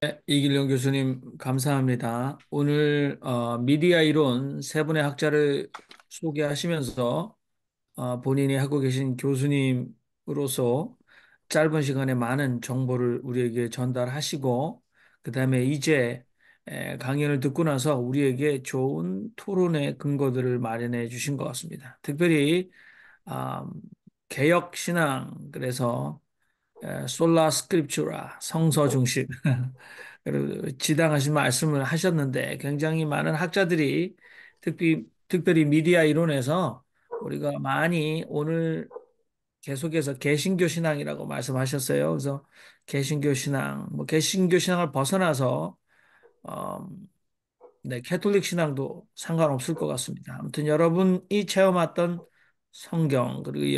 네, 이길용 교수님 감사합니다. 오늘 미디어 이론 세 분의 학자를 소개하시면서 본인이 하고 계신 교수님으로서 짧은 시간에 많은 정보를 우리에게 전달하시고 그다음에 이제 강연을 듣고 나서 우리에게 좋은 토론의 근거들을 마련해 주신 것 같습니다. 특별히 아, 개혁 신앙 그래서 솔라 스크립추라 성서 중심 그리고 지당하신 말씀을 하셨는데 굉장히 많은 학자들이 특별히 미디어 이론에서 우리가 많이 오늘 계속해서 개신교 신앙이라고 말씀하셨어요. 그래서 개신교 신앙, 뭐 개신교 신앙을 벗어나서 어, 네, 캐톨릭 신앙도 상관없을 것 같습니다. 아무튼 여러분이 체험했던 성경, 그리고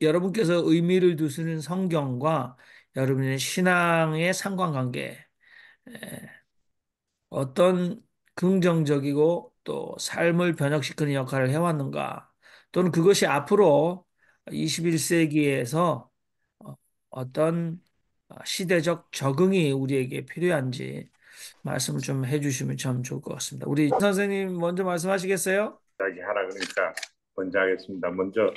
여러분께서 의미를 두시는 성경과 여러분의 신앙의 상관관계, 에, 어떤 긍정적이고 또 삶을 변혁시키는 역할을 해왔는가, 또는 그것이 앞으로 21세기에서 어떤 시대적 적응이 우리에게 필요한지 말씀을 좀 해주시면 참 좋을 것 같습니다. 우리 선생님 먼저 말씀하시겠어요? 이야기하라 그러니까 먼저 하겠습니다. 먼저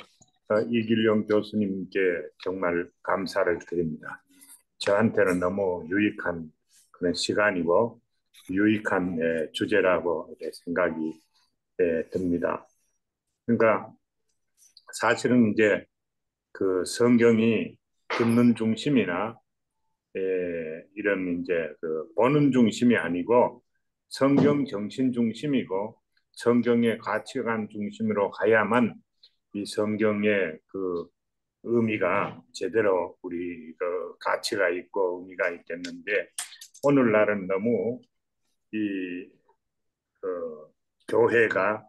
이길용 교수님께 정말 감사를 드립니다. 저한테는 너무 유익한 그런 시간이고 유익한 주제라고 생각이 듭니다. 그러니까 사실은 이제 그 성경이 듣는 중심이나 이런 이제 그 보는 중심이 아니고 성경 정신 중심이고 성경의 가치관 중심으로 가야만 이 성경의 그 의미가 제대로 우리 그 가치가 있고 의미가 있겠는데 오늘날은 너무 이 그 교회가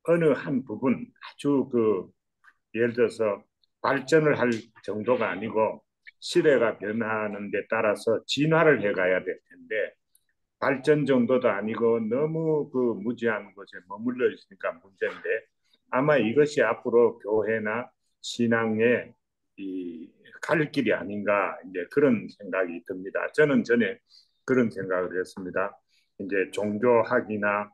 어느 한 부분 아주 그 예를 들어서 발전을 할 정도가 아니고 시대가 변하는 데 따라서 진화를 해가야 될 텐데 발전 정도도 아니고 너무 그 무지한 곳에 머물러 있으니까 문제인데 아마 이것이 앞으로 교회나 신앙의 이 갈 길이 아닌가 이제 그런 생각이 듭니다. 저는 전에 그런 생각을 했습니다. 이제 종교학이나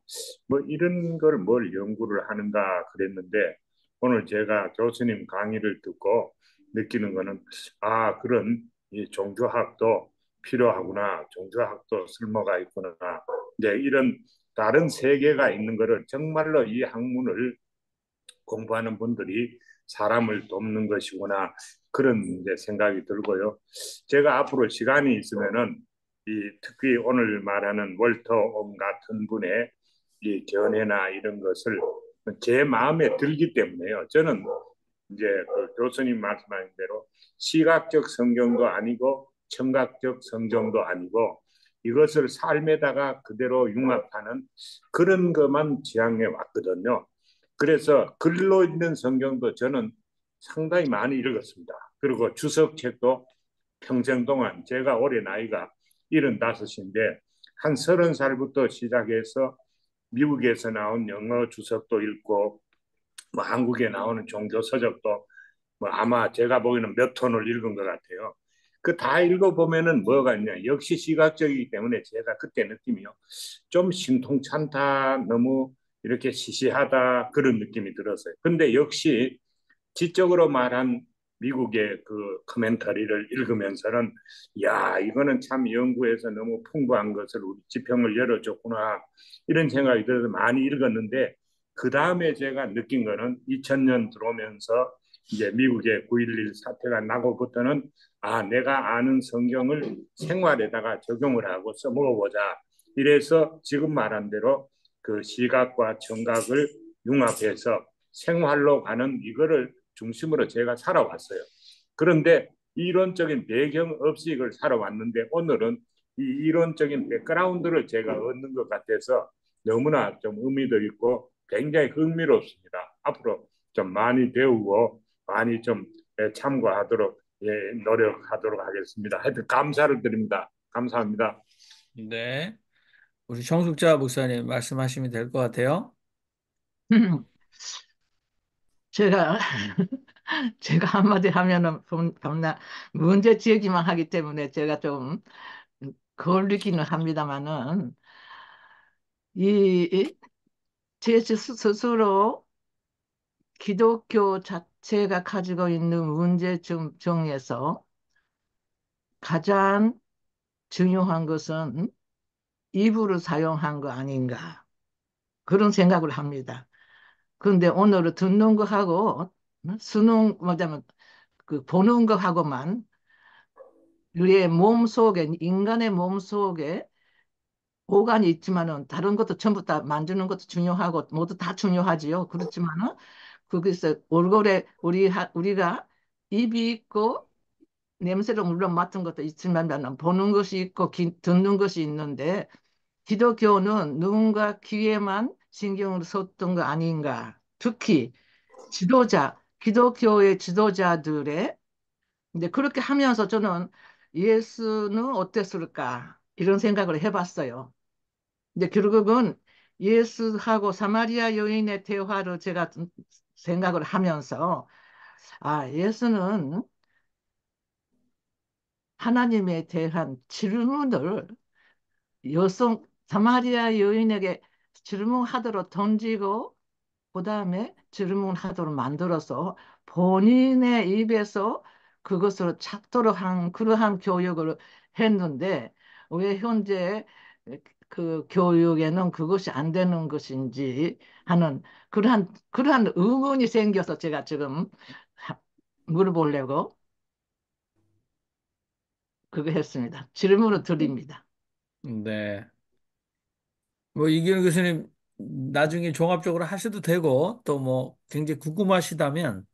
뭐 이런 걸 뭘 연구를 하는가 그랬는데 오늘 제가 교수님 강의를 듣고 느끼는 거는 아 그런 이 종교학도 필요하구나. 종교학도 쓸모가 있구나. 이제 이런 다른 세계가 있는 거를 정말로 이 학문을 공부하는 분들이 사람을 돕는 것이구나. 그런 이제 생각이 들고요. 제가 앞으로 시간이 있으면은 이 특히 오늘 말하는 월터 옴 같은 분의 이 견해나 이런 것을 제 마음에 들기 때문에요. 저는 이제 그 교수님 말씀하신 대로 시각적 성경도 아니고 청각적 성경도 아니고 이것을 삶에다가 그대로 융합하는 그런 것만 지향해 왔거든요. 그래서 글로 있는 성경도 저는 상당히 많이 읽었습니다. 그리고 주석책도 평생 동안 제가 올해 나이가 75인데 한 30살부터 시작해서 미국에서 나온 영어 주석도 읽고 뭐 한국에 나오는 종교 서적도 뭐 아마 제가 보기에는 몇 톤을 읽은 것 같아요. 그 다 읽어보면은 뭐가 있냐. 역시 시각적이기 때문에 제가 그때 느낌이요. 좀 신통찮다, 너무 이렇게 시시하다 그런 느낌이 들었어요. 근데 역시 지적으로 말한 미국의 그 커멘터리를 읽으면서는 야 이거는 참 연구에서 너무 풍부한 것을 우리 지평을 열어줬구나 이런 생각이 들어서 많이 읽었는데 그 다음에 제가 느낀 거는 2000년 들어오면서 이제 미국의 9.11 사태가 나고부터는 아 내가 아는 성경을 생활에다가 적용을 하고 써먹어보자 이래서 지금 말한 대로 그 시각과 청각을 융합해서 생활로 가는 이거를 중심으로 제가 살아왔어요. 그런데 이론적인 배경 없이 이걸 살아왔는데 오늘은 이 이론적인 백그라운드를 제가 얻는 것 같아서 너무나 좀 의미도 있고 굉장히 흥미롭습니다. 앞으로 좀 많이 배우고 많이 좀 참고하도록 노력하도록 하겠습니다. 하여튼 감사를 드립니다. 감사합니다. 네. 우리 정숙자 목사님 말씀하시면 될 것 같아요. 제가 제가 한마디 하면은 겁나 문제 제기만 하기 때문에 제가 좀 걸리기는 합니다만은 제 스스로 기독교 자체가 가지고 있는 문제점 중에서 가장 중요한 것은 이불을 사용한 거 아닌가 그런 생각을 합니다. 그런데 오늘 듣는 거하고 수능 뭐냐면 그 보는 거하고만 우리의 몸 속에 인간의 몸 속에 오간이 있지만은 다른 것도 전부 다 만드는 것도 중요하고 모두 다 중요하지요. 그렇지만은 거기서 얼굴에 우리가 입이 있고 냄새를 물론 맡은 것도 있지만 보는 것이 있고 듣는 것이 있는데 기독교는 누군가 귀에만 신경을 썼던 거 아닌가. 특히 기독교의 지도자들의 근데 그렇게 하면서 저는 예수는 어땠을까 이런 생각을 해봤어요. 근데 결국은 예수하고 사마리아 여인의 대화를 제가 좀 생각을 하면서 예수는 하나님에 대한 질문을 사마리아 여인에게 질문하도록 던지고 그다음에 질문하도록 만들어서 본인의 입에서 그것을 찾도록 한 그러한 교육을 했는데 왜 현재 그 교육에는 그것이 안 되는 것인지 하는 그러한 의문이 생겨서 제가 지금 물어보려고 그거 했습니다. 질문을 드립니다. 네. 뭐 이기현 교수님 나중에 종합적으로 하셔도 되고 또 뭐 굉장히 궁금하시다면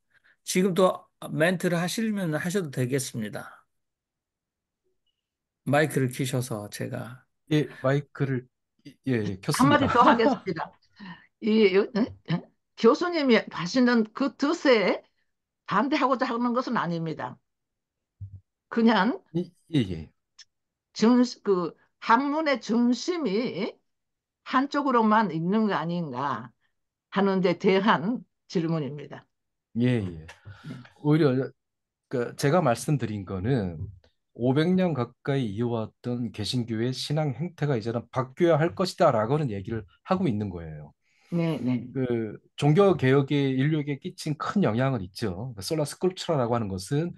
지금 또 멘트를 하시면 하셔도 되겠습니다. 마이크를 키셔서 제가 예, 마이크를 예, 켰습니다. 한마디 더 하겠습니다. 교수님이 하시는 그 뜻에 반대하고자 하는 것은 아닙니다. 그냥 예, 예. 그 학문의 중심이 한쪽으로만 있는 거 아닌가 하는 데 대한 질문입니다. 예, 예. 네. 오히려 그 제가 말씀드린 거는 500년 가까이 이어왔던 개신교의 신앙 행태가 이제는 바뀌어야 할 것이다라고는 얘기를 하고 있는 거예요. 네, 네. 그 종교 개혁이 인류에게 끼친 큰 영향은 있죠. 솔라 스criptura라고 하는 것은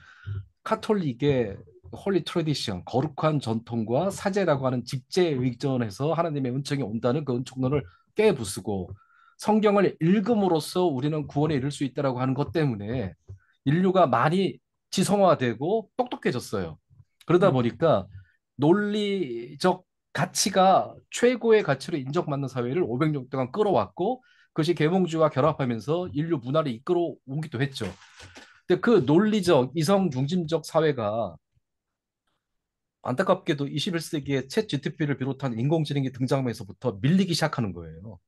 카톨릭의 홀리 트래디션, 거룩한 전통과 사제라고 하는 직제 의존에서 하나님의 은총이 온다는 그 은총론을 깨부수고 성경을 읽음으로써 우리는 구원에 이를 수 있다라고 하는 것 때문에 인류가 많이 지성화되고 똑똑해졌어요. 그러다 음, 보니까 논리적 가치가 최고의 가치로 인정받는 사회를 500년 동안 끌어왔고 그것이 계몽주의와 결합하면서 인류 문화를 이끌어오기도 했죠. 근데 그 논리적, 이성 중심적 사회가 안타깝게도 21세기에 챗 GTP를 비롯한 인공지능이 등장하면서부터 밀리기 시작하는 거예요.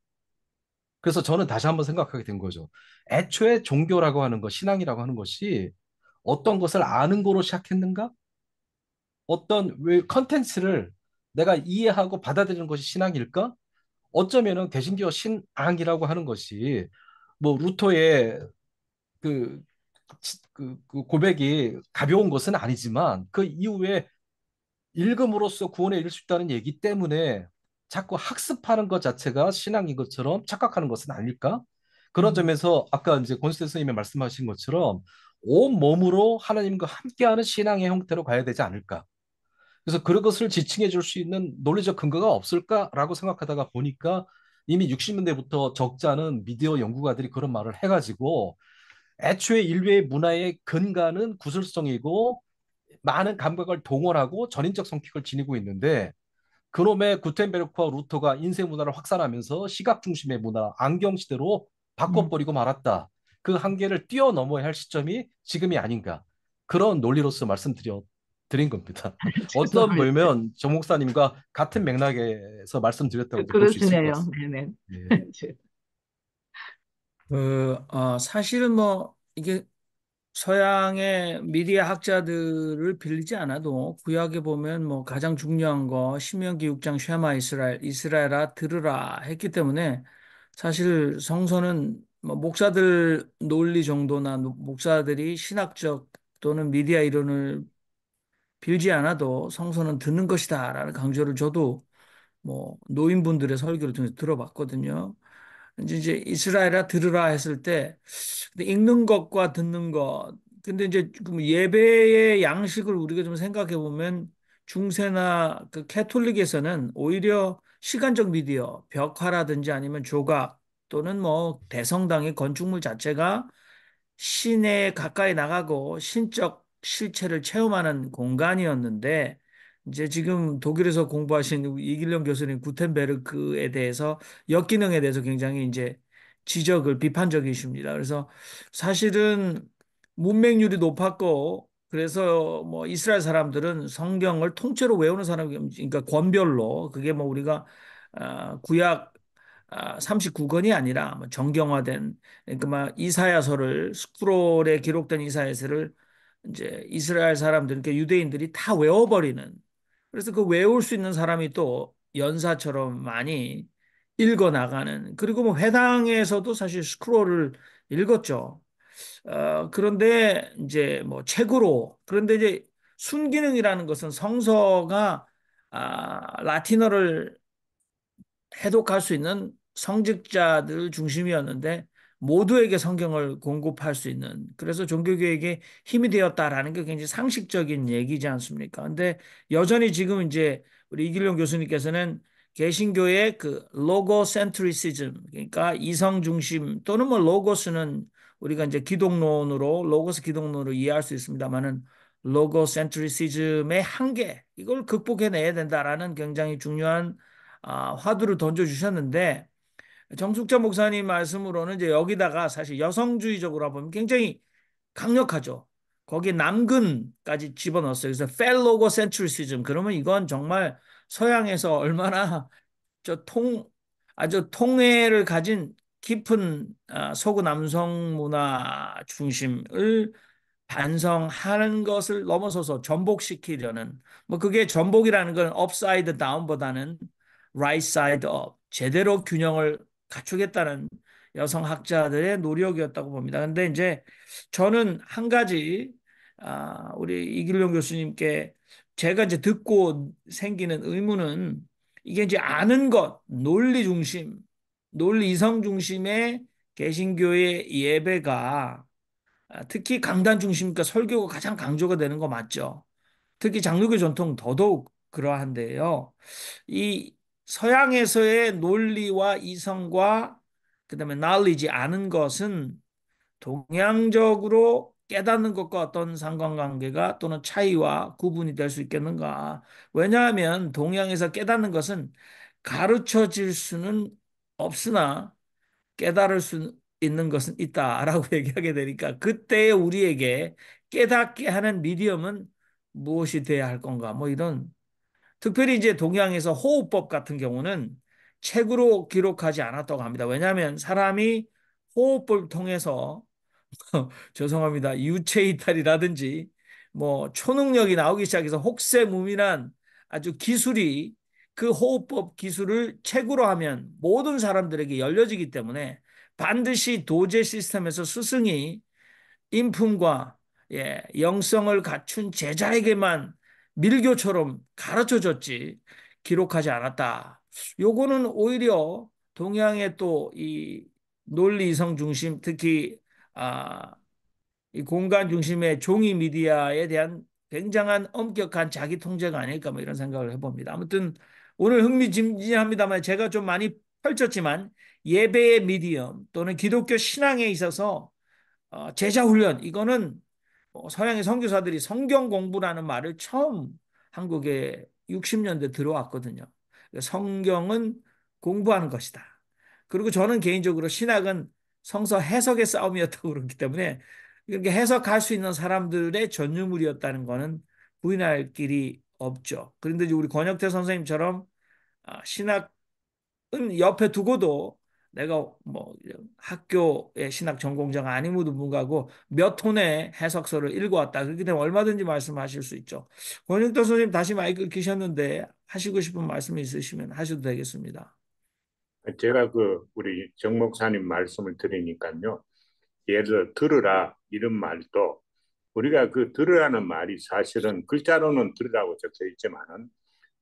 그래서 저는 다시 한번 생각하게 된 거죠. 애초에 종교라고 하는 것, 신앙이라고 하는 것이 어떤 것을 아는 거로 시작했는가? 어떤 왜 컨텐츠를 내가 이해하고 받아들이는 것이 신앙일까? 어쩌면은 개신교 신앙이라고 하는 것이 뭐 루터의 그, 그 고백이 가벼운 것은 아니지만 그 이후에 읽음으로써 구원에 이를 수 있다는 얘기 때문에 자꾸 학습하는 것 자체가 신앙인 것처럼 착각하는 것은 아닐까? 그런 음, 점에서 아까 이제 권수태 선생님이 말씀하신 것처럼 온 몸으로 하나님과 함께하는 신앙의 형태로 가야 되지 않을까? 그래서 그것을 지칭해 줄 수 있는 논리적 근거가 없을까라고 생각하다가 보니까 이미 60년대부터 적잖은 미디어 연구가들이 그런 말을 해가지고 애초에 인류의 문화의 근간은 구술성이고 많은 감각을 동원하고 전인적 성격을 지니고 있는데 그놈의 구텐베르크와 루터가 인쇄 문화를 확산하면서 시각 중심의 문화, 안경 시대로 음. 바꿔버리고 말았다. 그 한계를 뛰어넘어야 할 시점이 지금이 아닌가. 그런 논리로서 드린 겁니다. 어떤 죄송합니다. 보면 정 목사님과 같은 맥락에서 말씀드렸다고도 볼 수 있을 것 그러시네요. 같습니다. 네네. 예. 사실은 뭐 이게 서양의 미디어 학자들을 빌리지 않아도 구약에 보면 뭐 가장 중요한 거 신명기 6장 쉐마 이스라엘아 들으라 했기 때문에 사실 성서는 뭐 목사들 논리 정도나 목사들이 신학적 또는 미디어 이론을 빌지 않아도 성서는 듣는 것이다라는 강조를 저도 뭐 노인분들의 설교를 통해서 들어봤거든요. 이제 이스라엘아 들으라 했을 때 근데 읽는 것과 듣는 것 근데 이제 그 예배의 양식을 우리가 좀 생각해 보면 중세나 그 캐톨릭에서는 오히려 시간적 미디어 벽화라든지 아니면 조각 또는 뭐 대성당의 건축물 자체가 시내에 가까이 나가고 신적 실체를 체험하는 공간이었는데 이제 지금 독일에서 공부하신 이길령 교수님 구텐베르크에 대해서 역기능에 대해서 굉장히 이제 지적을 비판적이십니다. 그래서 사실은 문맹률이 높았고 그래서 뭐 이스라엘 사람들은 성경을 통째로 외우는 사람이 그러니까 권별로 그게 뭐 우리가 구약 39권이 아니라 뭐 정경화된 그러니까 막 이사야서를 스크롤에 기록된 이사야서를 이제 이스라엘 사람들 그러니까 유대인들이 다 외워버리는 그래서 그 외울 수 있는 사람이 또 연사처럼 많이 읽어 나가는 그리고 뭐 회당에서도 사실 스크롤을 읽었죠. 그런데 이제 뭐 책으로 그런데 이제 순기능이라는 것은 성서가 라틴어를 해독할 수 있는 성직자들 중심이었는데 모두에게 성경을 공급할 수 있는 그래서 종교개혁에 힘이 되었다라는 게 굉장히 상식적인 얘기지 않습니까? 근데 여전히 지금 이제 우리 이길용 교수님께서는 개신교의 그 로고 센트리시즘 그러니까 이성 중심 또는 뭐 로고스는 우리가 이제 기독론으로 로고스 기독론으로 이해할 수 있습니다만은 로고 센트리시즘의 한계 이걸 극복해내야 된다라는 굉장히 중요한 화두를 던져주셨는데 정숙자 목사님 말씀으로는 이제 여기다가 사실 여성주의적으로 보면 굉장히 강력하죠. 거기에 남근까지 집어넣었어요. 그래서 펠로고센트리시즘 그러면 이건 정말 서양에서 얼마나 아주 통해를 가진 깊은 서구 남성 문화 중심을 반성하는 것을 넘어서서 전복시키려는 뭐 그게 전복이라는 건 upside down보다는 right side up 제대로 균형을 갖추겠다는 여성학자들의 노력이었다고 봅니다. 근데 이제 저는 한 가지 우리 이길용 교수님께 제가 이제 듣고 생기는 의문은 이게 이제 아는 것 논리 중심 논리 이성 중심의 개신교의 예배가 특히 강단 중심과 설교가 가장 강조가 되는 거 맞죠? 특히 장로교 전통 더더욱 그러한데요. 이 서양에서의 논리와 이성과 그다음에 knowledge 아는 것은 동양적으로 깨닫는 것과 어떤 상관관계가 또는 차이와 구분이 될 수 있겠는가? 왜냐하면 동양에서 깨닫는 것은 가르쳐질 수는 없으나 깨달을 수 있는 것은 있다라고 얘기하게 되니까 그때 우리에게 깨닫게 하는 미디엄은 무엇이 돼야 할 건가? 뭐 이런 특별히 이제 동양에서 호흡법 같은 경우는 책으로 기록하지 않았다고 합니다. 왜냐하면 사람이 호흡법을 통해서 죄송합니다. 유체 이탈이라든지 뭐 초능력이 나오기 시작해서 혹세무민한 아주 기술이 그 호흡법 기술을 책으로 하면 모든 사람들에게 열려지기 때문에 반드시 도제 시스템에서 스승이 인품과 영성을 갖춘 제자에게만 밀교처럼 가르쳐 줬지 기록하지 않았다. 요거는 오히려 동양의 또 이 논리 이성 중심 특히 아, 이 공간 중심의 종이 미디어에 대한 굉장한 엄격한 자기 통제가 아닐까 뭐 이런 생각을 해봅니다. 아무튼 오늘 흥미진진합니다만 제가 좀 많이 펼쳤지만 예배의 미디엄 또는 기독교 신앙에 있어서 제자 훈련 이거는 서양의 선교사들이 성경 공부라는 말을 처음 한국에 60년대 들어왔거든요. 성경은 공부하는 것이다. 그리고 저는 개인적으로 신학은 성서 해석의 싸움이었다고 그렇기 때문에 이렇게 해석할 수 있는 사람들의 전유물이었다는 것은 부인할 길이 없죠. 그런데 우리 권혁태 선생님처럼 신학 옆에 두고도 내가 뭐 학교의 신학 전공자가 아님에도 불구하고 몇 톤의 해석서를 읽어왔다. 그렇기 때문에 얼마든지 말씀하실 수 있죠. 권영도 선생님 다시 마이크 켜셨는데 하시고 싶은 말씀이 있으시면 하셔도 되겠습니다. 제가 그 우리 정 목사님 말씀을 들으니까요. 예를 들어 들으라 이런 말도 우리가 그 들으라는 말이 사실은 글자로는 들으라고 적혀 있지만은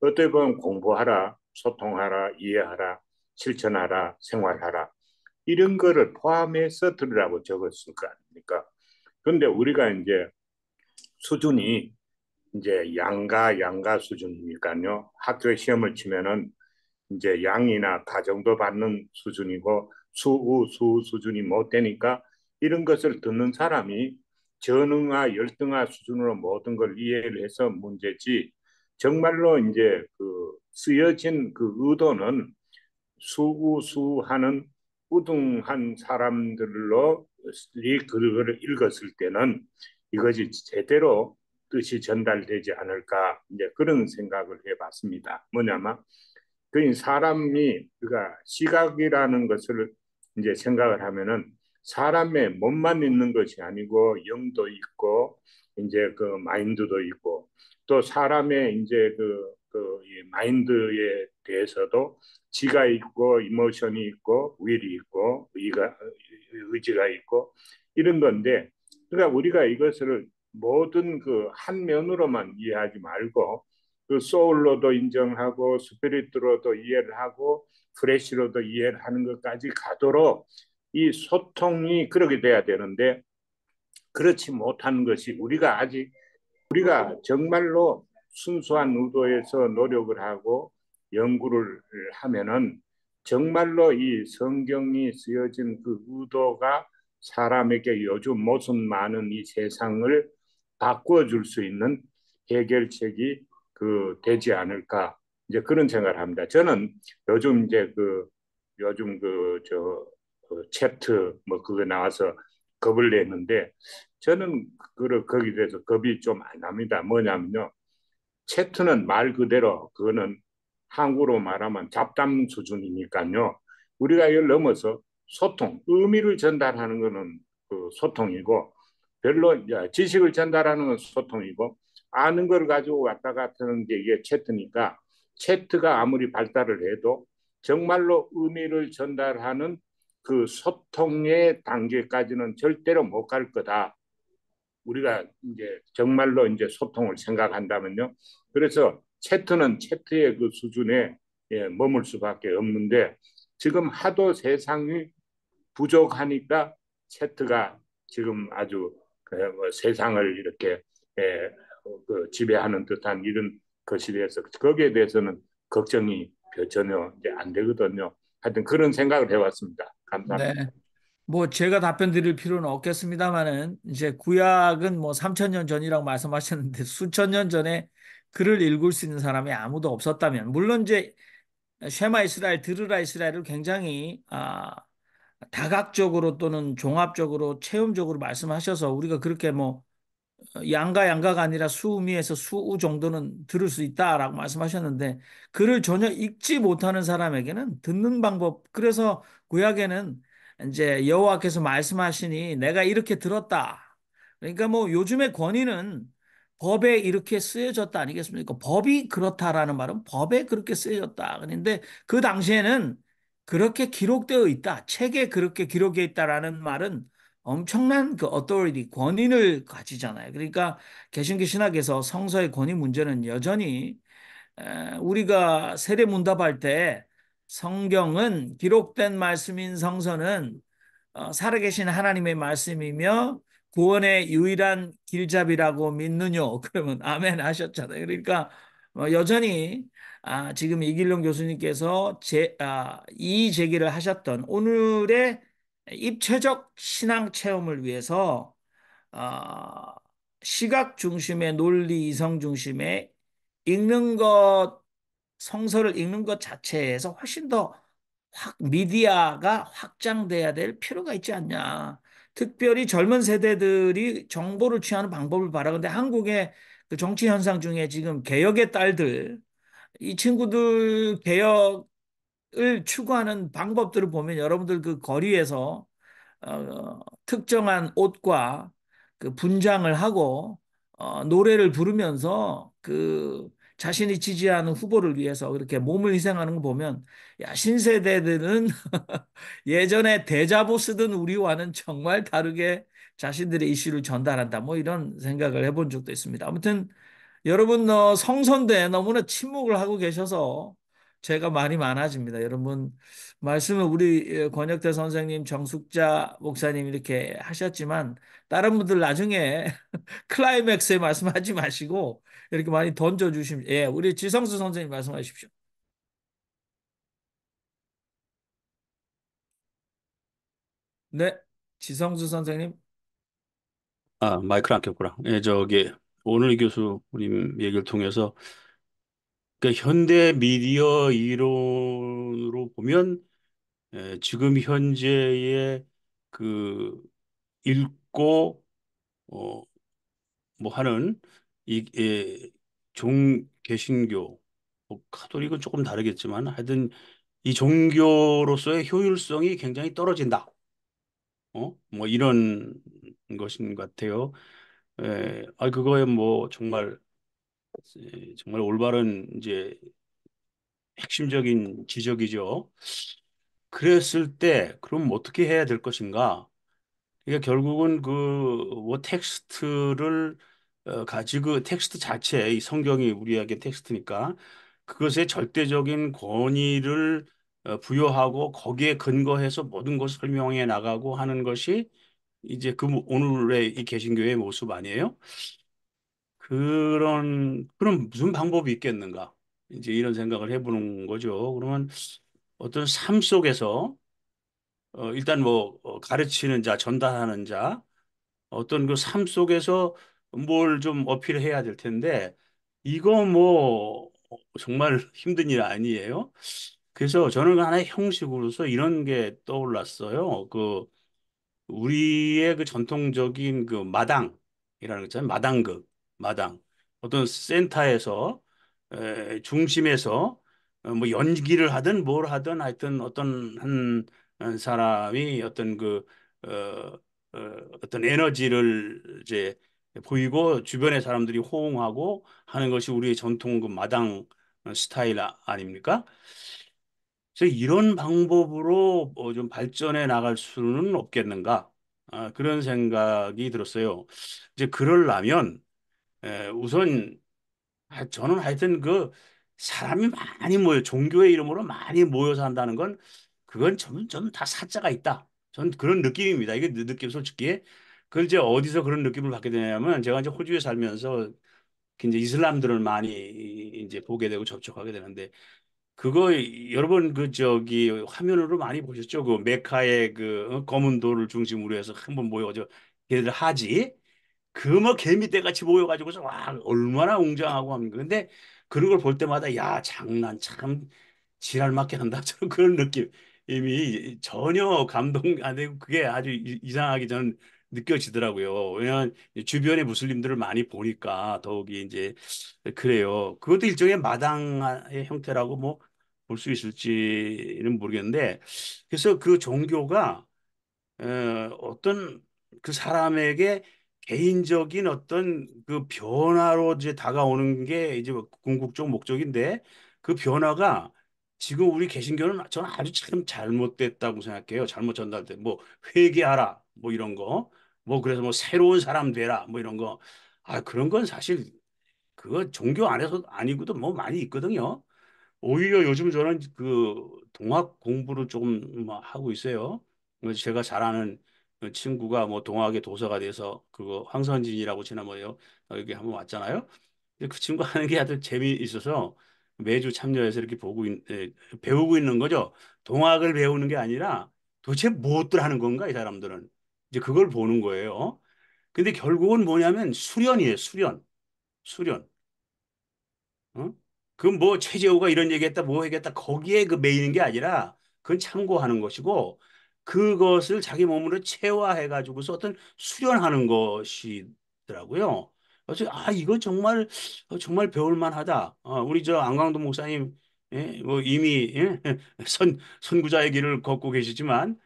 어떻게 보면 공부하라, 소통하라, 이해하라, 실천하라, 생활하라 이런 거를 포함해서 들으라고 적었을 거 아닙니까? 그런데 우리가 이제 수준이 이제 양가 수준이니까요. 학교 시험을 치면은 이제 양이나 가 정도 받는 수준이고 수 수준이 못 되니까 이런 것을 듣는 사람이 전응아 열등아 수준으로 모든 걸 이해를 해서 문제지 정말로 이제 그 쓰여진 그 의도는 수하는 우등한 사람들로 이 글을 읽었을 때는 이것이 제대로 뜻이 전달되지 않을까 이제 그런 생각을 해봤습니다. 뭐냐면 그 사람이 그가 시각이라는 것을 이제 생각을 하면은 사람의 몸만 있는 것이 아니고 영도 있고 이제 그 마인드도 있고 또 사람의 이제 이 마인드에 대해서도 지가 있고 이모션이 있고 윌이 있고 의지가 있고 이런 건데 그러니까 우리가 이것을 모든 그 한 면으로만 이해하지 말고 그 소울로도 인정하고 스피릿으로도 이해를 하고 프레시로도 이해를 하는 것까지 가도록 이 소통이 그렇게 돼야 되는데 그렇지 못한 것이 우리가 정말로 순수한 의도에서 노력을 하고 연구를 하면은 정말로 이 성경이 쓰여진 그 의도가 사람에게 요즘 모순 많은 이 세상을 바꾸어 줄 수 있는 해결책이 그 되지 않을까 이제 그런 생각을 합니다. 저는 요즘 이제 요즘 챕트 뭐 그거 나와서 겁을 냈는데 저는 거기에 대해서 겁이 좀 안 납니다. 뭐냐면요. 채트는 말 그대로 그거는 한국으로 말하면 잡담 수준이니까요. 우리가 이걸 넘어서 소통, 의미를 전달하는 거는 그 소통이고 별로 지식을 전달하는 건 소통이고 아는 걸 가지고 왔다 갔다 하는 게 이게 채트니까 채트가 아무리 발달을 해도 정말로 의미를 전달하는 그 소통의 단계까지는 절대로 못 갈 거다. 우리가 이제 정말로 이제 소통을 생각한다면요. 그래서 채트는 채트의 그 수준에 머물 수밖에 없는데 지금 하도 세상이 부족하니까 채트가 지금 아주 뭐 세상을 이렇게 그 지배하는 듯한 이런 것이 돼서 거기에 대해서는 걱정이 전혀 이제 안 되거든요. 하여튼 그런 생각을 해왔습니다. 네. 감사합니다. 뭐 제가 답변 드릴 필요는 없겠습니다만은 이제 구약은 뭐 3천 년 전이라고 말씀하셨는데 수천 년 전에 글을 읽을 수 있는 사람이 아무도 없었다면 물론 이제 쉐마 이스라엘 들으라 이스라엘을 굉장히 다각적으로 또는 종합적으로 체험적으로 말씀하셔서 우리가 그렇게 뭐 양가가 아니라 수미에서 수우 정도는 들을 수 있다라고 말씀하셨는데 글을 전혀 읽지 못하는 사람에게는 듣는 방법 그래서 구약에는 이제 여호와께서 말씀하시니 내가 이렇게 들었다. 그러니까 뭐 요즘의 권위는 법에 이렇게 쓰여졌다 아니겠습니까? 법이 그렇다라는 말은 법에 그렇게 쓰여졌다. 그런데 그 당시에는 그렇게 기록되어 있다. 책에 그렇게 기록되어 있다라는 말은 엄청난 그 authority, 권위를 가지잖아요. 그러니까 개신교 신학에서 성서의 권위 문제는 여전히 우리가 세례문답할 때 성경은 기록된 말씀인 성서는 살아계신 하나님의 말씀이며 구원의 유일한 길잡이라고 믿느뇨? 그러면 아멘 하셨잖아요. 그러니까 여전히 지금 이길용 교수님께서 이 제기를 하셨던 오늘의 입체적 신앙 체험을 위해서 어, 시각 중심의 논리 이성 중심의 읽는 것 성서를 읽는 것 자체에서 훨씬 더 미디어가 확장돼야 될 필요가 있지 않냐. 특별히 젊은 세대들이 정보를 취하는 방법을 바라는데 한국의 그 정치 현상 중에 지금 개혁의 딸들 이 친구들 개혁을 추구하는 방법들을 보면 여러분들 그 거리에서 특정한 옷과 그 분장을 하고 노래를 부르면서 그 자신이 지지하는 후보를 위해서 그렇게 몸을 희생하는 거 보면 야, 신세대들은 예전에 대자보 쓰던 우리와는 정말 다르게 자신들의 이슈를 전달한다. 뭐 이런 생각을 해본 적도 있습니다. 아무튼 여러분 성선대 너무나 침묵을 하고 계셔서 제가 말이 많아집니다. 여러분 말씀을 우리 권혁대 선생님, 정숙자 목사님 이렇게 하셨지만 다른 분들 나중에 클라이맥스에 말씀하지 마시고 이렇게 많이 던져주시면 예, 우리 지성수 선생님 말씀하십시오. 네, 지성수 선생님. 아, 마이크를 안 켰구나. 예, 오늘 교수님 얘기를 통해서, 현대 미디어 이론으로 보면, 지금 현재의 그, 읽고, 어, 뭐 하는, 개신교, 뭐 카톨릭은 조금 다르겠지만, 하여튼, 이 종교로서의 효율성이 굉장히 떨어진다. 뭐 이런 것인 것 같아요. 그거에 뭐 정말 올바른 이제 핵심적인 지적이죠. 그랬을 때 그럼 어떻게 해야 될 것인가? 그러니까 결국은 뭐 텍스트를 가지고 텍스트 자체 이 성경이 우리에게 텍스트니까 그것에 절대적인 권위를 부여하고 거기에 근거해서 모든 것을 설명해 나가고 하는 것이 이제 오늘의 이 개신교의 모습 아니에요? 그럼 무슨 방법이 있겠는가? 이제 이런 생각을 해보는 거죠. 그러면 어떤 삶 속에서 일단 뭐 가르치는 자, 전달하는 자, 어떤 그 삶 속에서 뭘 좀 어필해야 될 텐데 이거 뭐 정말 힘든 일 아니에요? 그래서 저는 하나의 형식으로서 이런 게 떠올랐어요. 우리의 그 전통적인 그 마당이라는 거 있잖아요. 마당극, 마당. 어떤 센터에서 중심에서 뭐 연기를 하든 뭘 하든 하여튼 어떤 한 사람이 어, 어떤 에너지를 이제 보이고 주변의 사람들이 호응하고 하는 것이 우리의 전통 그 마당 스타일 아닙니까? 그래서 이런 방법으로 좀 발전해 나갈 수는 없겠는가? 그런 생각이 들었어요. 이제 그러려면 우선 저는 하여튼 사람이 많이 모여 종교의 이름으로 많이 모여서 한다는 건 그건 저는 다 사자가 있다. 전 그런 느낌입니다. 이게 느낌 솔직히. 그 이제 어디서 그런 느낌을 받게 되냐면 제가 이제 호주에 살면서 이제 이슬람들을 많이 이제 보게 되고 접촉하게 되는데 그거 여러 번 화면으로 많이 보셨죠? 그 메카의 검은 돌을 중심으로 해서 한번 모여가지고 걔들 하지. 그 뭐 개미떼 같이 모여가지고서 와 얼마나 웅장하고 합니까? 근데 그런 걸 볼 때마다 야 장난 참 지랄 맞게 한다 저는 그런 느낌이 전혀 감동 안 되고 그게 아주 이상하게 저는 느껴지더라고요. 왜냐하면 주변에 무슬림들을 많이 보니까 더욱이 이제 그래요. 그것도 일종의 마당의 형태라고 뭐 볼 수 있을지는 모르겠는데 그래서 그 종교가 어떤 그 사람에게 개인적인 어떤 그 변화로 이제 다가오는 게 이제 궁극적 목적인데 그 변화가 지금 우리 개신교는 저는 아주 참 잘못됐다고 생각해요. 잘못 전달돼. 뭐 회개하라 뭐 이런 거. 뭐 그래서 뭐 새로운 사람 되라 뭐 이런 거. 그런 건 사실 그거 종교 안에서 아니고도 뭐 많이 있거든요. 오히려 요즘 저는 동학 공부를 조금 뭐 하고 있어요. 제가 잘 아는 그 친구가 뭐 동학의 도서가 돼서 그거 황선진이라고 지난번에 여기 한번 왔잖아요. 근데 그 친구 하는 게 아주 재미있어서 매주 참여해서 이렇게 배우고 있는 거죠. 동학을 배우는 게 아니라 도대체 무엇들 하는 건가 이 사람들은 이제 그걸 보는 거예요. 근데 결국은 뭐냐면 수련이에요. 수련. 어? 그 뭐 최재호가 이런 얘기했다 뭐 얘기했다 거기에 그 매이는 게 아니라 그건 참고하는 것이고 그것을 자기 몸으로 체화해 가지고서 어떤 수련하는 것이더라고요. 그래서 이거 정말 배울 만하다. 우리 저 안광도 목사님 뭐 이미 선구자의 길을 걷고 계시지만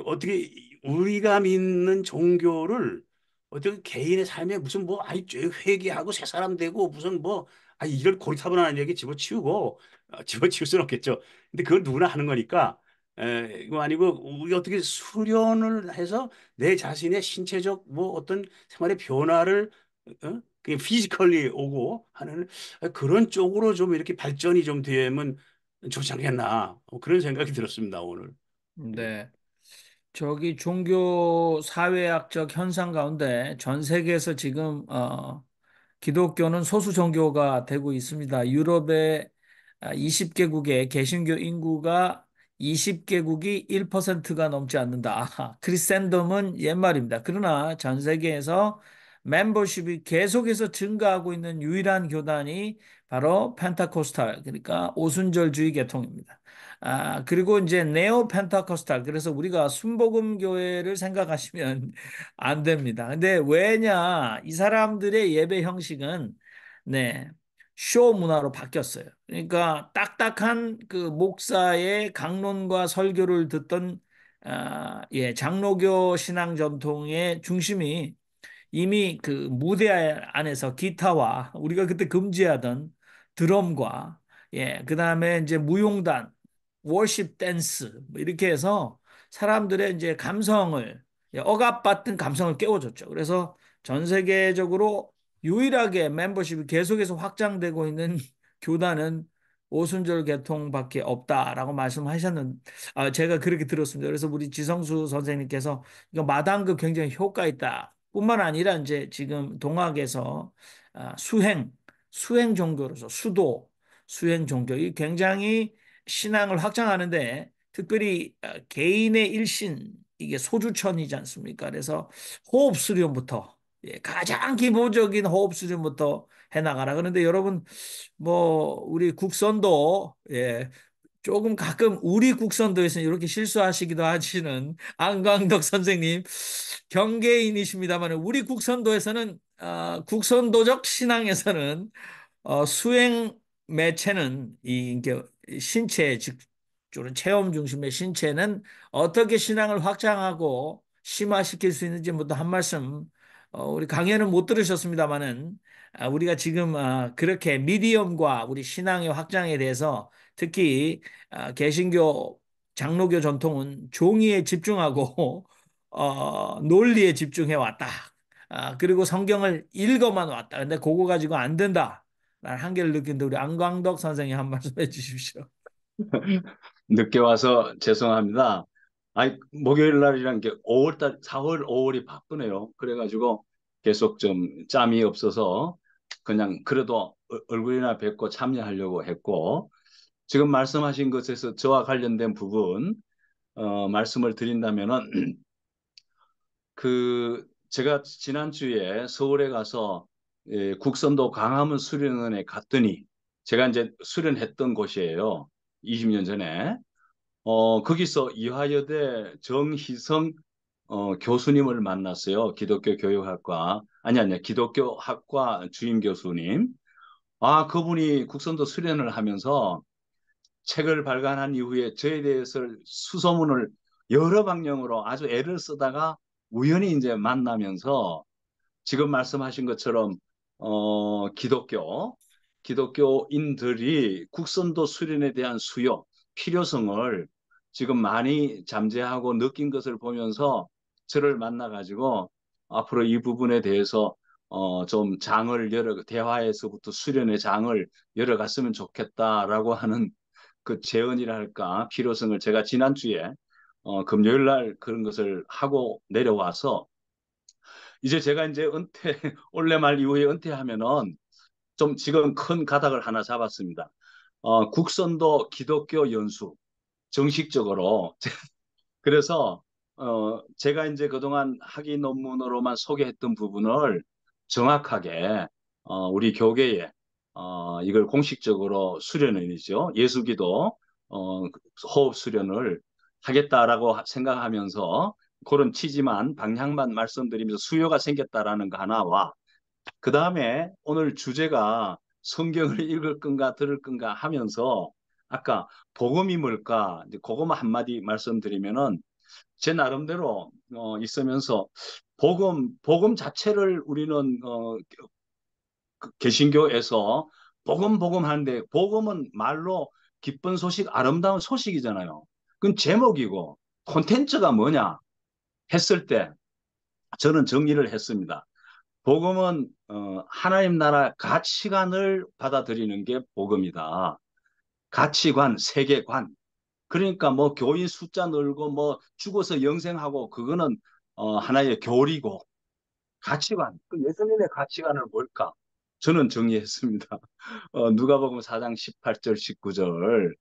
어떻게 우리가 믿는 종교를 어떤 개인의 삶에 무슨 뭐 아이 회개하고 새 사람 되고 무슨 뭐 이런 고리타분한 얘기 집어치우고 집어치울 수는 없겠죠. 근데 그건 누구나 하는 거니까 이거 아니고 우리 어떻게 수련을 해서 내 자신의 신체적 뭐 어떤 생활의 변화를 그냥 피지컬리 오고 하는 그런 쪽으로 좀 이렇게 발전이 좀 되면 좋지 않겠나 그런 생각이 들었습니다 오늘. 예. 네. 저기 종교 사회학적 현상 가운데 전 세계에서 지금 기독교는 소수 종교가 되고 있습니다. 유럽의 20개국의 개신교 인구가 20개국이 1%가 넘지 않는다. 크리스앤덤은 옛말입니다. 그러나 전 세계에서 멤버십이 계속해서 증가하고 있는 유일한 교단이 바로 펜타코스탈, 그러니까 오순절주의 계통입니다. 그리고 이제 네오 펜타코스탈, 그래서 우리가 순복음 교회를 생각하시면 안 됩니다. 근데 왜냐? 이 사람들의 예배 형식은 네, 쇼 문화로 바뀌었어요. 그러니까 딱딱한 그 목사의 강론과 설교를 듣던 예, 장로교 신앙 전통의 중심이 이미 그 무대 안에서 기타와 우리가 그때 금지하던 드럼과 예, 그다음에 이제 무용단, 워십 댄스 뭐 이렇게 해서 사람들의 이제 감성을 예, 억압받던 감성을 깨워줬죠. 그래서 전 세계적으로 유일하게 멤버십이 계속해서 확장되고 있는 교단은 오순절 계통밖에 없다라고 말씀하셨는데 제가 그렇게 들었습니다. 그래서 우리 지성수 선생님께서 이거 마당극 굉장히 효과 있다. 뿐만 아니라 이제 지금 동학에서 수행 종교로서 수도, 수행 종교, 이 굉장히 신앙을 확장하는데 특별히 개인의 일신, 이게 소주천이지 않습니까? 그래서 호흡 수련부터 가장 기본적인 호흡 수련부터 해나가라. 그런데 여러분, 뭐, 우리 국선도, 조금 가끔 우리 국선도에서는 이렇게 실수하시기도 하시는 안광덕 선생님 경계인이십니다만 우리 국선도에서는 국선도적 신앙에서는 수행 매체는 이게 신체 즉 주로 체험 중심의 신체는 어떻게 신앙을 확장하고 심화시킬 수 있는지부터 한 말씀 우리 강연은 못 들으셨습니다마는 우리가 지금 그렇게 미디엄과 우리 신앙의 확장에 대해서 특히 개신교 장로교 전통은 종이에 집중하고 논리에 집중해 왔다. 그리고 성경을 읽어만 왔다. 근데 그거 가지고 안 된다. 라는 한계를 느낀데 우리 안광덕 선생님 한 말씀 해주십시오. 늦게 와서 죄송합니다. 아니, 목요일 날이란 게 5월달, 4월, 5월이 바쁘네요. 그래가지고 계속 좀 짬이 없어서 그냥 그래도 얼굴이나 뵙고 참여하려고 했고, 지금 말씀하신 것에서 저와 관련된 부분, 말씀을 드린다면은, 제가 지난주에 서울에 가서 국선도 광화문 수련원에 갔더니, 제가 이제 수련했던 곳이에요. 20년 전에. 거기서 이화여대 정희성 교수님을 만났어요. 기독교 교육학과, 아니, 기독교학과 주임 교수님. 그분이 국선도 수련을 하면서 책을 발간한 이후에 저에 대해서 수소문을 여러 방향으로 아주 애를 쓰다가 우연히 이제 만나면서 지금 말씀하신 것처럼 기독교인들이 국선도 수련에 대한 수요, 필요성을 지금 많이 잠재하고 느낀 것을 보면서 저를 만나가지고 앞으로 이 부분에 대해서 좀 장을 대화에서부터 수련의 장을 열어갔으면 좋겠다라고 하는 그 제언이랄까 필요성을 제가 지난주에 금요일 날 그런 것을 하고 내려와서 이제 제가 이제 올해 말 이후에 은퇴하면은 좀 지금 큰 가닥을 하나 잡았습니다. 국선도 기독교 연수 정식적으로 그래서 제가 이제 그동안 학위 논문으로만 소개했던 부분을 정확하게 우리 교계에 이걸 공식적으로 수련은이죠. 예수기도 호흡 수련을 하겠다라고 생각하면서 그런 취지만 방향만 말씀드리면서 수요가 생겼다라는 거 하나와 그 다음에 오늘 주제가 성경을 읽을 건가 들을 건가 하면서 아까 복음이 뭘까 이제 그것만 한마디 말씀드리면은 제 나름대로 있으면서 복음 자체를 우리는 그 개신교에서 복음 하는데 복음은 말로 기쁜 소식, 아름다운 소식이잖아요. 그건 제목이고 콘텐츠가 뭐냐 했을 때 저는 정리를 했습니다. 복음은 하나님 나라 가치관을 받아들이는 게 복음이다. 가치관, 세계관. 그러니까 뭐 교인 숫자 늘고 뭐 죽어서 영생하고 그거는 하나의 교리고 가치관. 그 예수님의 가치관은 뭘까? 저는 정리했습니다. 누가복음 4장 18절 19절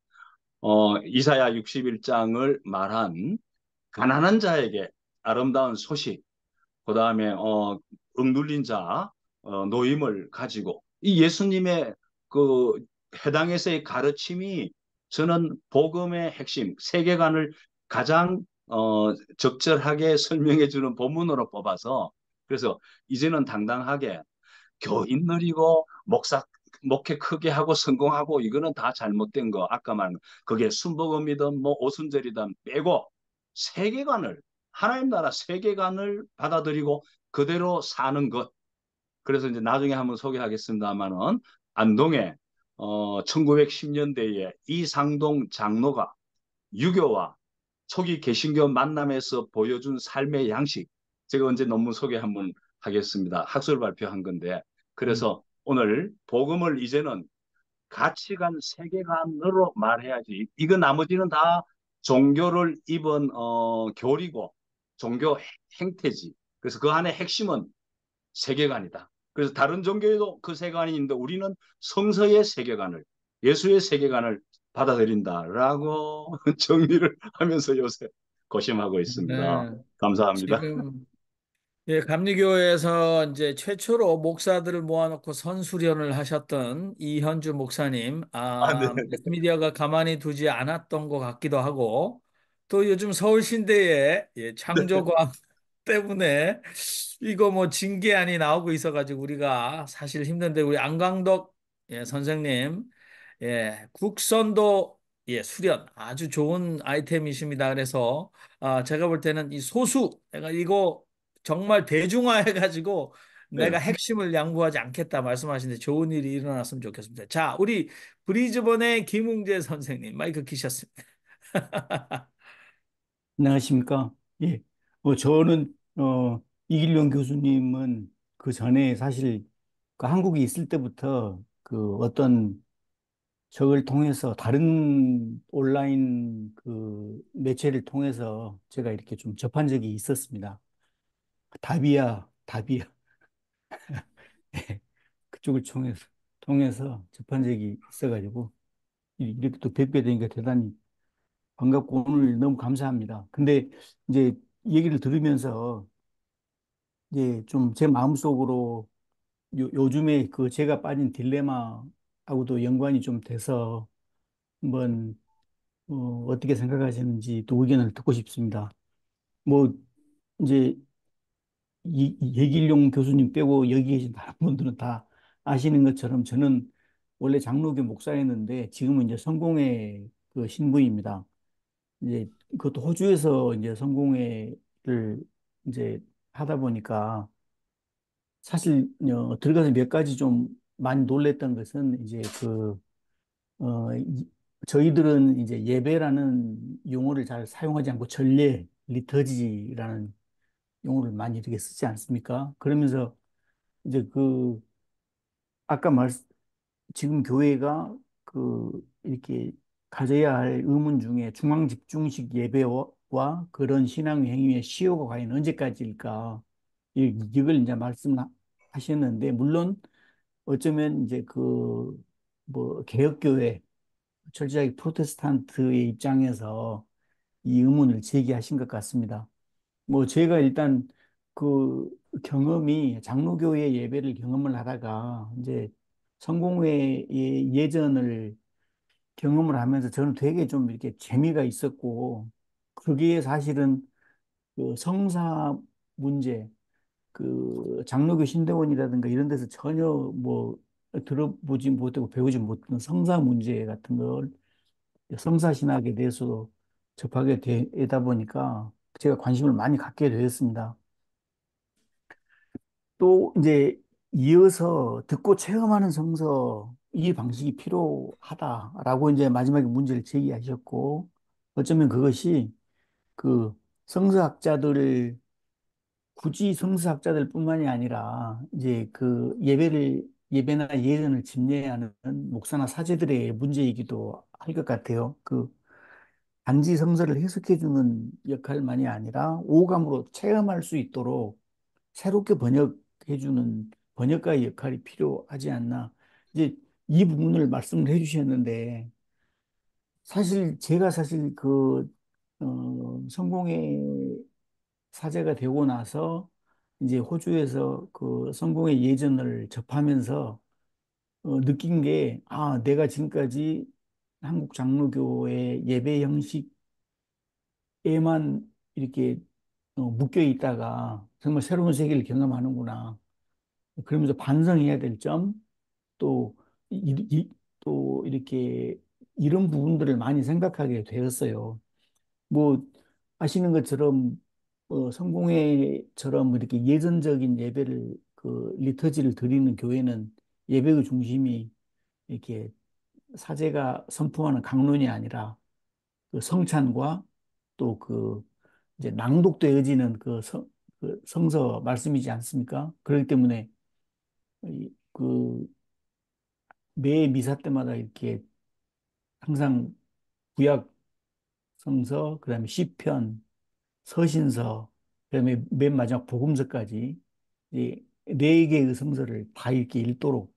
이사야 61장을 말한 가난한 자에게 아름다운 소식 그다음에 억눌린 자 노임을 가지고 이 예수님의 그 해당에서의 가르침이 저는 복음의 핵심 세계관을 가장 적절하게 설명해 주는 본문으로 뽑아서 그래서 이제는 당당하게 교인 늘리고 목회 크게 하고 성공하고 이거는 다 잘못된 거 아까 말한 그게 순복음이든 뭐 오순절이든 빼고 세계관을 하나님 나라 세계관을 받아들이고 그대로 사는 것. 그래서 이제 나중에 한번 소개하겠습니다만은 안동에 1910년대에 이상동 장로가 유교와 초기 개신교 만남에서 보여준 삶의 양식. 제가 언제 논문 소개 한번 하겠습니다. 학술 발표한 건데. 음. 그래서 오늘 복음을 이제는 가치관, 세계관으로 말해야지. 이거 나머지는 다 종교를 입은 교리고 종교 행태지. 그래서 그 안에 핵심은 세계관이다. 그래서 다른 종교에도 그 세계관이 있는데 우리는 성서의 세계관을 예수의 세계관을 받아들인다라고 정리를 하면서 요새 고심하고 있습니다. 네. 감사합니다. 지금 예, 감리교회에서 이제 최초로 목사들을 모아놓고 선수련을 하셨던 이현주 목사님, 아, 네. 매스미디어가 가만히 두지 않았던 것 같기도 하고, 또 요즘 서울신대에 예, 네. 창조과학 때문에 이거 뭐 징계안이 나오고 있어가지고 우리가 사실 힘든데 우리 안광덕 예, 선생님, 예, 국선도 예, 수련 아주 좋은 아이템이십니다. 그래서 제가 볼 때는 이 소수 내가 이거 정말 대중화해가지고 내가 네. 핵심을 양보하지 않겠다 말씀하시는데 좋은 일이 일어났으면 좋겠습니다. 자, 우리 브리즈번의 김웅재 선생님 마이크 키셨습니다. 안녕하십니까? 예. 저는, 이길용 교수님은 그 전에 사실 그 한국에 있을 때부터 그 어떤 적을 통해서 다른 온라인 그 매체를 통해서 제가 이렇게 좀 접한 적이 있었습니다. 다비아. 예. 그쪽을 통해서 접한 적이 있어가지고 이렇게 또 뵙게 되니까 대단히 반갑고 오늘 너무 감사합니다. 근데 이제 얘기를 들으면서 이제 좀 제 마음속으로 요즘에 그 제가 빠진 딜레마하고도 연관이 좀 돼서 한번 어떻게 생각하시는지 또 의견을 듣고 싶습니다. 뭐 이제 이 예길용 교수님 빼고 여기 계신 다른 분들은 다 아시는 것처럼 저는 원래 장로교 목사였는데 지금은 이제 성공회 그 신부입니다. 이제 그것도 호주에서 이제 성공회를 이제 하다 보니까 사실 들어가서 몇 가지 좀 많이 놀랬던 것은 이제 저희들은 이제 예배라는 용어를 잘 사용하지 않고 전례, 리터지라는 용어를 많이 이렇게 쓰지 않습니까? 그러면서 이제 아까 지금 교회가 이렇게 가져야 할 의문 중에 중앙 집중식 예배와 그런 신앙 행위의 시효가 과연 언제까지일까? 이걸 이제 말씀하셨는데, 물론 어쩌면 이제 뭐, 개혁교회, 철저하게 프로테스탄트의 입장에서 이 의문을 제기하신 것 같습니다. 뭐, 제가 일단 그 장로교회 예배를 경험을 하다가 이제 성공회의 예전을 경험을 하면서 저는 되게 좀 이렇게 재미가 있었고, 그게 사실은 그 성사 문제, 장로교 신대원이라든가 이런 데서 전혀 뭐 들어보지 못하고 배우지 못한 성사 문제 같은 걸 성사 신학에 대해서도 접하게 되다 보니까 제가 관심을 많이 갖게 되었습니다. 또 이제 이어서 듣고 체험하는 성서 이 방식이 필요하다라고 이제 마지막에 문제를 제기하셨고 어쩌면 그것이 그 성서학자들 굳이 성서학자들 뿐만이 아니라 이제 그 예배나 예전을 집례하는 목사나 사제들의 문제이기도 할 것 같아요. 그 단지 성서를 해석해주는 역할만이 아니라 오감으로 체험할 수 있도록 새롭게 번역해주는 번역가의 역할이 필요하지 않나. 이제 이 부분을 말씀을 해주셨는데, 사실 제가 사실 성공의 사제가 되고 나서 이제 호주에서 그 성공의 예전을 접하면서 느낀 게, 아, 내가 지금까지 한국 장로교의 예배 형식에만 이렇게 묶여 있다가 정말 새로운 세계를 경험하는구나. 그러면서 반성해야 될 점, 또, 또 이렇게 이런 부분들을 많이 생각하게 되었어요. 뭐, 아시는 것처럼, 성공회처럼 이렇게 예전적인 예배를, 리터지를 드리는 교회는 예배의 중심이 이렇게 사제가 선포하는 강론이 아니라 그 성찬과 또 이제 낭독되어지는 그 성서 말씀이지 않습니까? 그렇기 때문에 그 매 미사 때마다 이렇게 항상 구약 성서, 그다음에 시편, 서신서, 그다음에 맨 마지막 복음서까지 이네 개의 성서를 다 이렇게 읽도록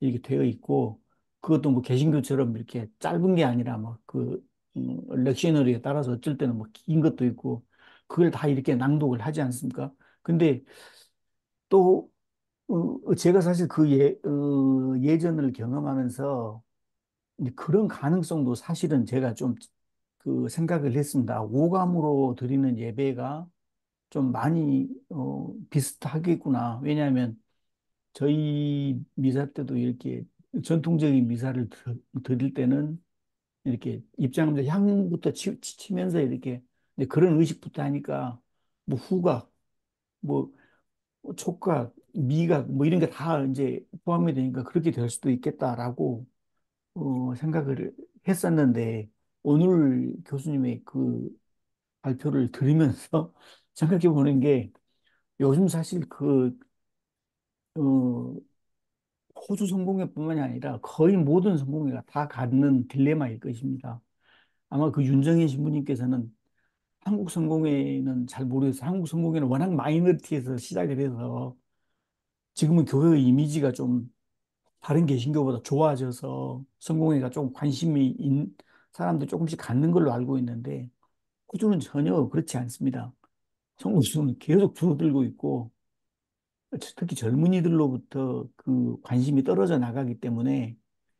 이렇게 되어 있고 그것도 뭐 개신교처럼 이렇게 짧은 게 아니라 막그 렉셔너리에 따라서 어쩔 때는 뭐 긴 것도 있고 그걸 다 이렇게 낭독을 하지 않습니까? 근데 또 제가 사실 예전을 경험하면서 이제 그런 가능성도 사실은 제가 좀 생각을 했습니다. 오감으로 드리는 예배가 좀 많이 비슷하겠구나. 왜냐하면 저희 미사 때도 이렇게 전통적인 미사를 드릴 때는 이렇게 입장하면서 향부터 치면서 이렇게 이제 그런 의식부터 하니까 뭐 후각, 뭐 촉각, 미각 뭐 이런 게 다 이제 포함이 되니까 그렇게 될 수도 있겠다라고 생각을 했었는데 오늘 교수님의 그 발표를 들으면서 생각해 보는 게 요즘 사실 어, 호주 성공회뿐만이 아니라 거의 모든 성공회가 다 갖는 딜레마일 것입니다. 아마 그 윤정현 신부님께서는 한국 성공회는 잘 모르겠어요. 한국 성공회는 워낙 마이너리티에서 시작을 해서 지금은 교회의 이미지가 좀 다른 개신교보다 좋아져서 성공회가 좀 사람들 조금씩 갖는 걸로 알고 있는데 호주는 전혀 그렇지 않습니다. 성공수는 계속 줄어들고 있고 특히 젊은이들로부터 그 관심이 떨어져 나가기 때문에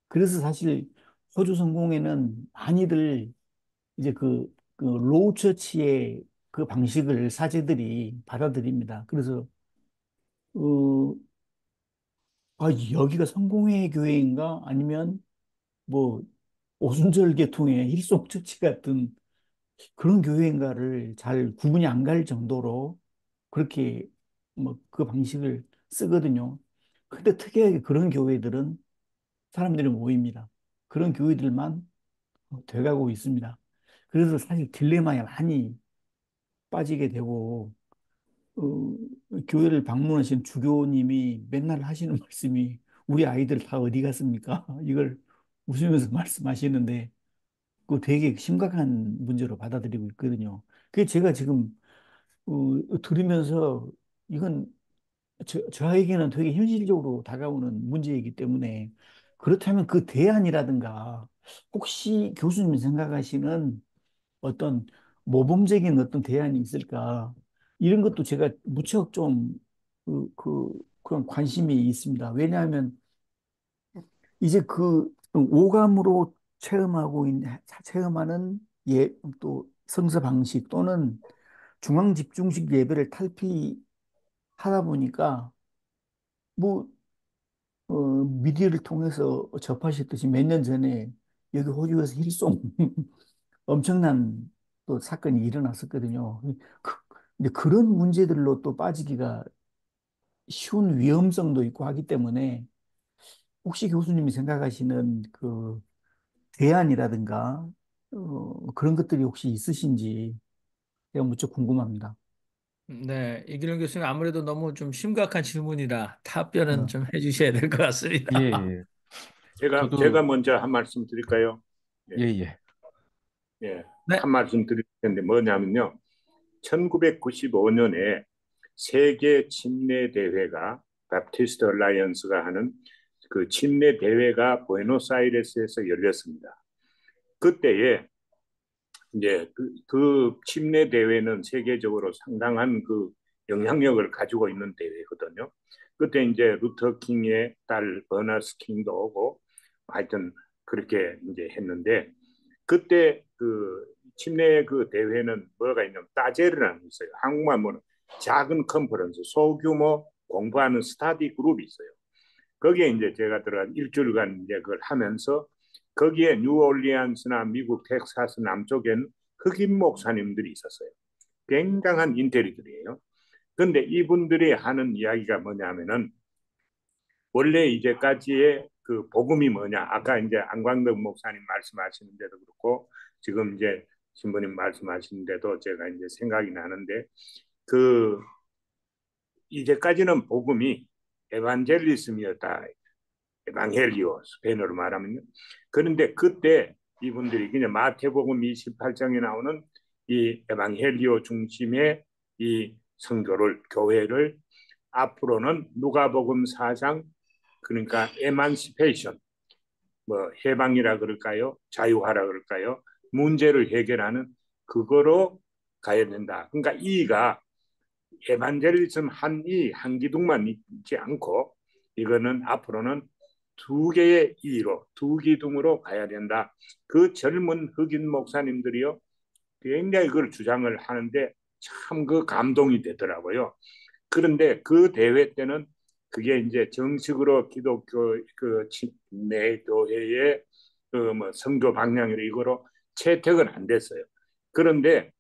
그래서 사실 호주 성공회는 많이들 이제 그 로우 처치의 그 방식을 사제들이 받아들입니다. 그래서 어, 아, 여기가 성공회 교회인가 아니면 뭐 오순절 계통의 힐송 처치 같은 그런 교회인가를 잘 구분이 안 갈 정도로 그렇게 뭐 그 방식을 쓰거든요. 근데 특이하게 그런 교회들은 사람들이 모입니다. 그런 교회들만 돼가고 있습니다. 그래서 사실 딜레마에 많이 빠지게 되고 어, 교회를 방문하신 주교님이 맨날 하시는 말씀이 우리 아이들 다 어디 갔습니까? 이걸 웃으면서 말씀하시는데 그 되게 심각한 문제로 받아들이고 있거든요. 그게 제가 지금 들으면서 이건 저에게는 되게 현실적으로 다가오는 문제이기 때문에 그렇다면 그 대안이라든가 혹시 교수님이 생각하시는 어떤 모범적인 어떤 대안이 있을까? 이런 것도 제가 무척 좀 그런 관심이 있습니다. 왜냐하면 이제 오감으로 체험하는 또 성서 방식 또는 중앙 집중식 예배를 탈피하다 보니까 뭐 미디어를 통해서 접하셨듯이 몇 년 전에 여기 호주에서 힐송 엄청난 또 사건이 일어났었거든요. 그, 근데 그런 문제들로 또 빠지기가 쉬운 위험성도 있고 하기 때문에 혹시 교수님이 생각하시는 그 대안이라든가 그런 것들이 혹시 있으신지 제가 무척 궁금합니다. 네, 이기룡 교수님 아무래도 너무 좀 심각한 질문이라 답변은 어, 좀 해주셔야 될 것 예, 같습니다. 예. 제가 저도 먼저 한 말씀 드릴까요? 예, 예, 예. 예. 네, 한 말씀 드릴 텐데 뭐냐면요. 1995년에 세계 침례 대회가 바프티스트 얼라이언스가 하는 그 침례 대회가 부에노스아이레스에서 열렸습니다. 그때에 이제 그 침례 대회는 세계적으로 상당한 그 영향력을 가지고 있는 대회거든요. 그때 이제 루터 킹의 딸 버나스 킹도 오고 하여튼 그렇게 이제 했는데 그때 그 침례 그 대회는 뭐가 있냐면 따제르라는 게 있어요. 한국말 뭐는 작은 컨퍼런스, 소규모 공부하는 스터디 그룹이 있어요. 거기에 이제 제가 들어간 일주일간 이제 그걸 하면서 거기에 뉴올리언스나 미국 텍사스 남쪽엔 흑인 목사님들이 있었어요. 굉장한 인테리들이에요. 그런데 이분들이 하는 이야기가 뭐냐면은 원래 이제까지의 그 복음이 뭐냐? 아까 이제 안광덕 목사님 말씀하시는데도 그렇고 지금 이제 신부님 말씀하시는데도 제가 이제 생각이 나는데 그 이제까지는 복음이 에반젤리즘이었다. 에반헬리오 스페인어로 말하면요. 그런데 그때 이분들이 그냥 마태복음 28장에 나오는 이 에반헬리오 중심의 이 선교를 교회를 앞으로는 누가복음 4장 그러니까 에만시페이션 뭐 해방이라 그럴까요? 자유화라 그럴까요? 문제를 해결하는 그거로 가야 된다. 그러니까 이가 에반젤리즘 한 기둥만 있지 않고 이거는 앞으로는 두 개의 이로 두 기둥으로 가야 된다. 그 젊은 흑인 목사님들이요 굉장히 그걸 주장을 하는데 참 그 감동이 되더라고요. 그런데 그 대회 때는 그게 이제 정식으로 기독교 내 교회의 그 뭐 선교 방향으로 이거로 채택은 안 됐어요. 그런데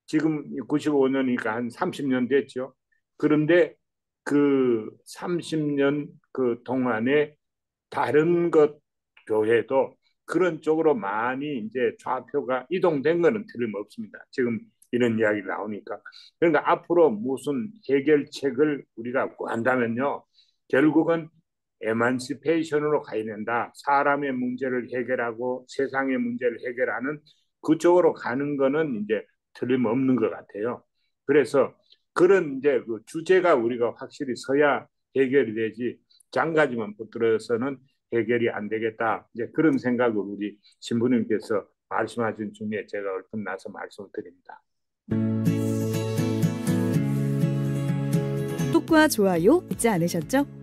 지금 95년이니까 한 30년 됐죠. 그런데 그 30년 그 동안에 다른 것 교회도 그런 쪽으로 많이 이제 좌표가 이동된 거는 틀림없습니다. 지금 이런 이야기 나오니까. 그러니까 앞으로 무슨 해결책을 우리가 구한다면요. 결국은 에만시페이션으로 가야 된다. 사람의 문제를 해결하고 세상의 문제를 해결하는 그쪽으로 가는 거는 이제 틀림없는 것 같아요. 그래서 그런 이제 그 주제가 우리가 확실히 서야 해결이 되지 장가지만 붙들어서는 해결이 안 되겠다. 이제 그런 생각을 우리 신부님께서 말씀하신 중에 제가 얼핏 나서 말씀을 드립니다. 구독과 좋아요 잊지 않으셨죠?